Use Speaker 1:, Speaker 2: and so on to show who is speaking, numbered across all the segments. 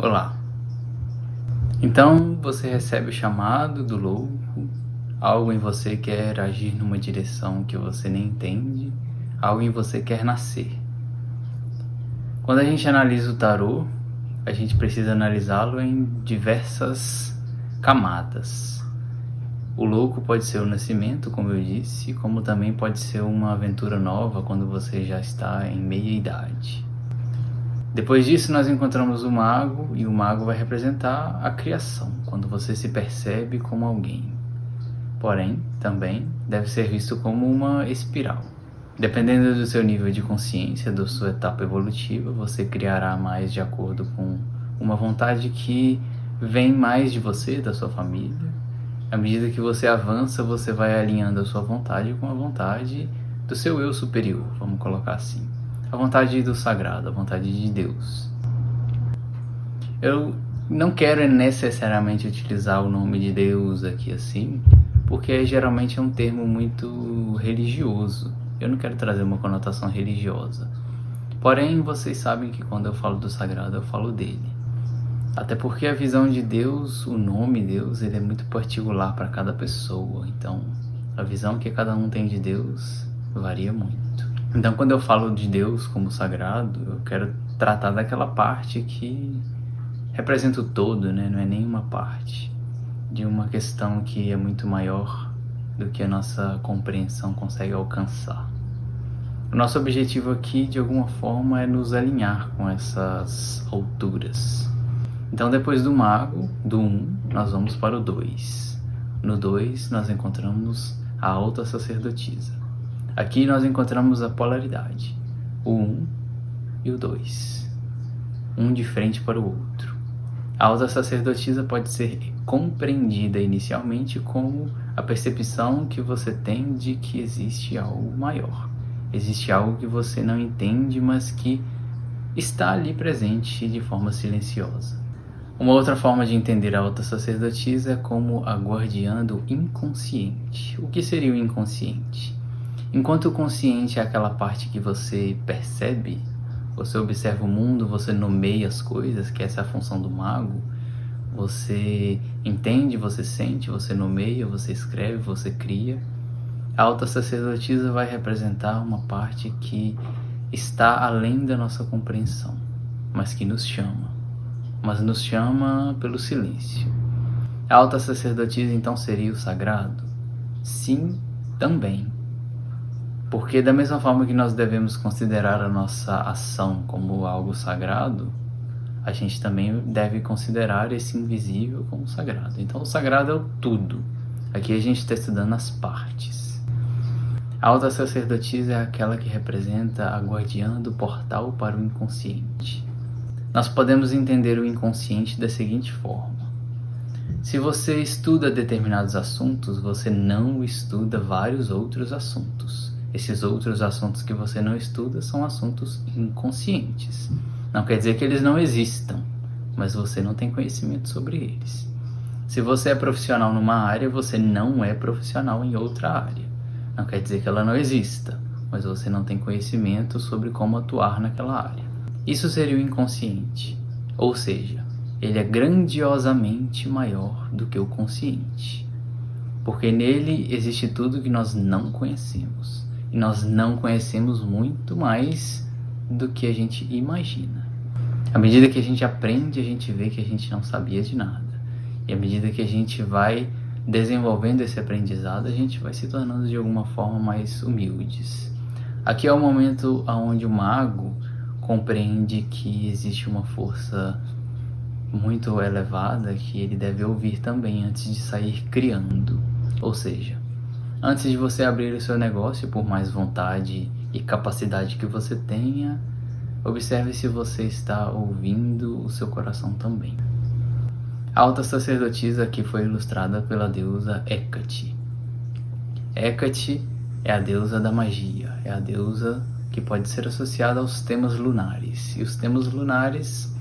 Speaker 1: Olá. Então você recebe o chamado do louco, algo em você quer agir numa direção que você nem entende, algo em você quer nascer. Quando a gente analisa o tarô, a gente precisa analisá-lo em diversas camadas. O louco pode ser o nascimento, como eu disse, como também pode ser uma aventura nova quando você já está em meia idade. Depois disso nós encontramos o mago, e o mago vai representar a criação, quando você se percebe como alguém. Porém, também deve ser visto como uma espiral. Dependendo do seu nível de consciência, da sua etapa evolutiva, você criará mais de acordo com uma vontade que vem mais de você, da sua família. À medida que você avança, você vai alinhando a sua vontade com a vontade do seu eu superior, vamos colocar assim. A vontade do sagrado, a vontade de Deus. Eu não quero necessariamente utilizar o nome de Deus aqui assim, porque geralmente é um termo muito religioso. Eu não quero trazer uma conotação religiosa. Porém, vocês sabem que quando eu falo do sagrado, eu falo dele. Até porque a visão de Deus, o nome Deus, ele é muito particular para cada pessoa. Então, a visão que cada um tem de Deus varia muito. Então, quando eu falo de Deus como sagrado, eu quero tratar daquela parte que representa o todo, né? Não é nenhuma parte de uma questão que é muito maior do que a nossa compreensão consegue alcançar. O nosso objetivo aqui, de alguma forma, é nos alinhar com essas alturas. Então, depois do mago, do 1, nós vamos para o 2. No 2, nós encontramos a alta sacerdotisa. Aqui nós encontramos a polaridade, o 1 e o 2, um de frente para o outro. A alta sacerdotisa pode ser compreendida inicialmente como a percepção que você tem de que existe algo maior. Existe algo que você não entende, mas que está ali presente de forma silenciosa. Uma outra forma de entender a alta sacerdotisa é como a guardiã do inconsciente. O que seria o inconsciente? Enquanto o consciente é aquela parte que você percebe, você observa o mundo, você nomeia as coisas, que essa é a função do mago. Você entende, você sente, você nomeia, você escreve, você cria. A alta sacerdotisa vai representar uma parte que está além da nossa compreensão, mas que nos chama. Mas nos chama pelo silêncio. A alta sacerdotisa então seria o sagrado? Sim, também. Porque da mesma forma que nós devemos considerar a nossa ação como algo sagrado, a gente também deve considerar esse invisível como sagrado. Então o sagrado é o tudo. Aqui a gente está estudando as partes. A alta sacerdotisa é aquela que representa a guardiã do portal para o inconsciente. Nós podemos entender o inconsciente da seguinte forma. Se você estuda determinados assuntos, você não estuda vários outros assuntos. Esses outros assuntos que você não estuda são assuntos inconscientes. Não quer dizer que eles não existam, mas você não tem conhecimento sobre eles. Se você é profissional numa área, você não é profissional em outra área. Não quer dizer que ela não exista, mas você não tem conhecimento sobre como atuar naquela área. Isso seria o inconsciente, ou seja, ele é grandiosamente maior do que o consciente, porque nele existe tudo que nós não conhecemos, e nós não conhecemos muito mais do que a gente imagina. À medida que a gente aprende, a gente vê que a gente não sabia de nada, e à medida que a gente vai desenvolvendo esse aprendizado, a gente vai se tornando de alguma forma mais humildes. Aqui é o momento onde o mago compreende que existe uma força muito elevada que ele deve ouvir também antes de sair criando. Ou seja, antes de você abrir o seu negócio, por mais vontade e capacidade que você tenha, observe se você está ouvindo o seu coração também. A alta sacerdotisa aqui foi ilustrada pela deusa Hecate. Hecate é a deusa da magia, é a deusa que pode ser associada aos temas lunares. E os temas lunares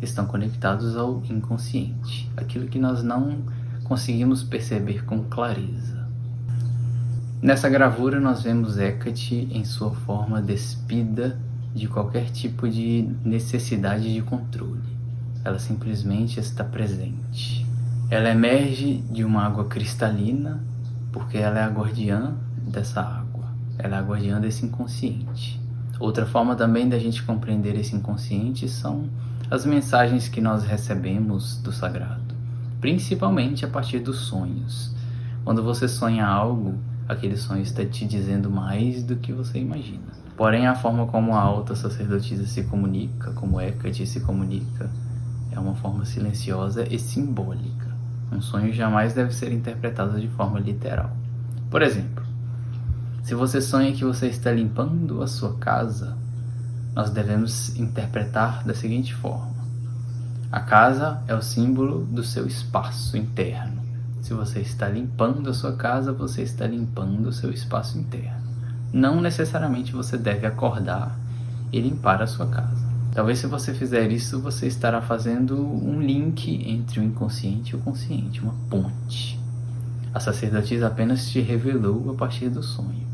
Speaker 1: estão conectados ao inconsciente, aquilo que nós não conseguimos perceber com clareza. Nessa gravura nós vemos Hecate em sua forma despida de qualquer tipo de necessidade de controle. ela simplesmente está presente. Ela emerge de uma água cristalina porque ela é a guardiã dessa água, ela é a guardiã desse inconsciente. Outra forma também da gente compreender esse inconsciente são as mensagens que nós recebemos do sagrado, principalmente a partir dos sonhos. Quando você sonha algo, aquele sonho está te dizendo mais do que você imagina. Porém, a forma como a alta sacerdotisa se comunica, como Hecate se comunica, é uma forma silenciosa e simbólica. Um sonho jamais deve ser interpretado de forma literal. Por exemplo, se você sonha que você está limpando a sua casa, nós devemos interpretar da seguinte forma: a casa é o símbolo do seu espaço interno. Se você está limpando a sua casa, você está limpando o seu espaço interno. Não necessariamente você deve acordar e limpar a sua casa. Talvez se você fizer isso, você estará fazendo um link entre o inconsciente e o consciente, uma ponte. A sacerdotisa apenas te revelou a partir do sonho.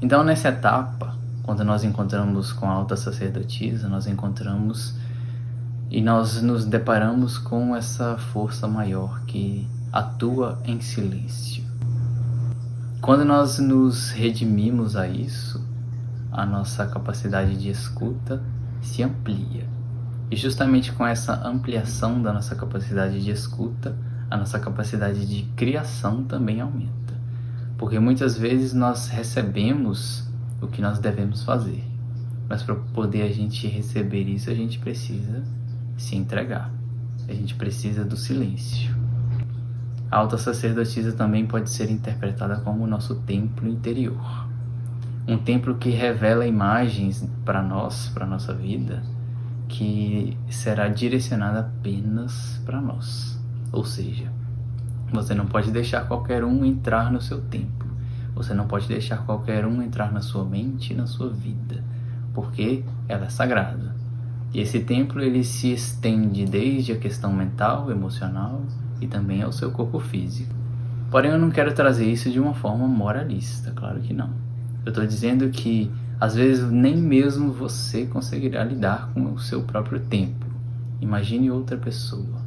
Speaker 1: Então, nessa etapa, quando nós encontramos com a alta sacerdotisa, nós encontramos e nós nos deparamos com essa força maior que atua em silêncio. Quando nós nos redimimos a isso, a nossa capacidade de escuta se amplia. E justamente com essa ampliação da nossa capacidade de escuta, a nossa capacidade de criação também aumenta. Porque muitas vezes nós recebemos o que nós devemos fazer. Mas para poder a gente receber isso, a gente precisa se entregar. A gente precisa do silêncio. A alta sacerdotisa também pode ser interpretada como o nosso templo interior. Um templo que revela imagens para nós, para a nossa vida, que será direcionada apenas para nós. Ou seja, você não pode deixar qualquer um entrar no seu templo. Você não pode deixar qualquer um entrar na sua mente e na sua vida, porque ela é sagrada. E esse templo ele se estende desde a questão mental, emocional e também ao seu corpo físico. Porém, eu não quero trazer isso de uma forma moralista, claro que não. Eu estou dizendo que, às vezes, nem mesmo você conseguirá lidar com o seu próprio templo. Imagine outra pessoa.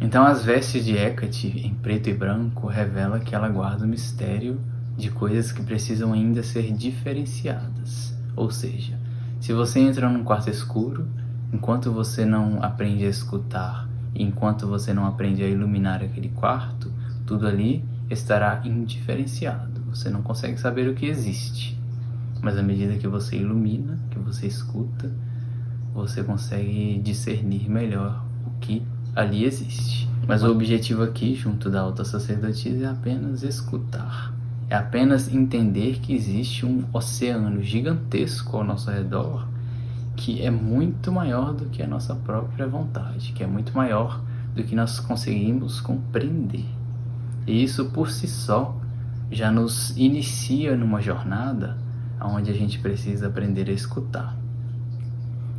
Speaker 1: Então, as vestes de Hecate, em preto e branco, revela que ela guarda o mistério de coisas que precisam ainda ser diferenciadas. Ou seja, se você entra num quarto escuro, enquanto você não aprende a escutar, e enquanto você não aprende a iluminar aquele quarto, tudo ali estará indiferenciado. Você não consegue saber o que existe. Mas à medida que você ilumina, que você escuta, você consegue discernir melhor o que ali existe. Mas o objetivo aqui, junto da alta sacerdotisa, é apenas escutar. É apenas entender que existe um oceano gigantesco ao nosso redor que é muito maior do que a nossa própria vontade, que é muito maior do que nós conseguimos compreender. E isso por si só já nos inicia numa jornada onde a gente precisa aprender a escutar.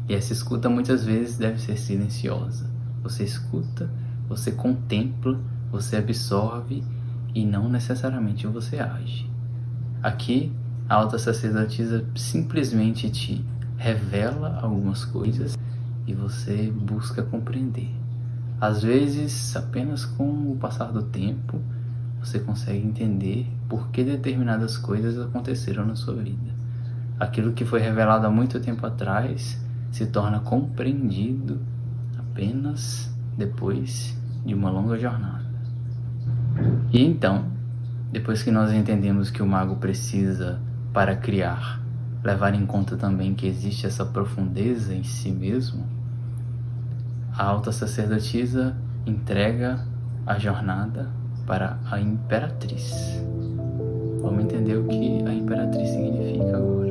Speaker 1: E essa escuta muitas vezes deve ser silenciosa. Você escuta, você contempla, você absorve e não necessariamente você age. Aqui, a alta sacerdotisa simplesmente te revela algumas coisas e você busca compreender. Às vezes, apenas com o passar do tempo, você consegue entender por que determinadas coisas aconteceram na sua vida. Aquilo que foi revelado há muito tempo atrás se torna compreendido apenas depois de uma longa jornada. E então, depois que nós entendemos que o mago precisa, para criar, levar em conta também que existe essa profundeza em si mesmo, a alta sacerdotisa entrega a jornada para a imperatriz. Vamos entender o que a imperatriz significa agora.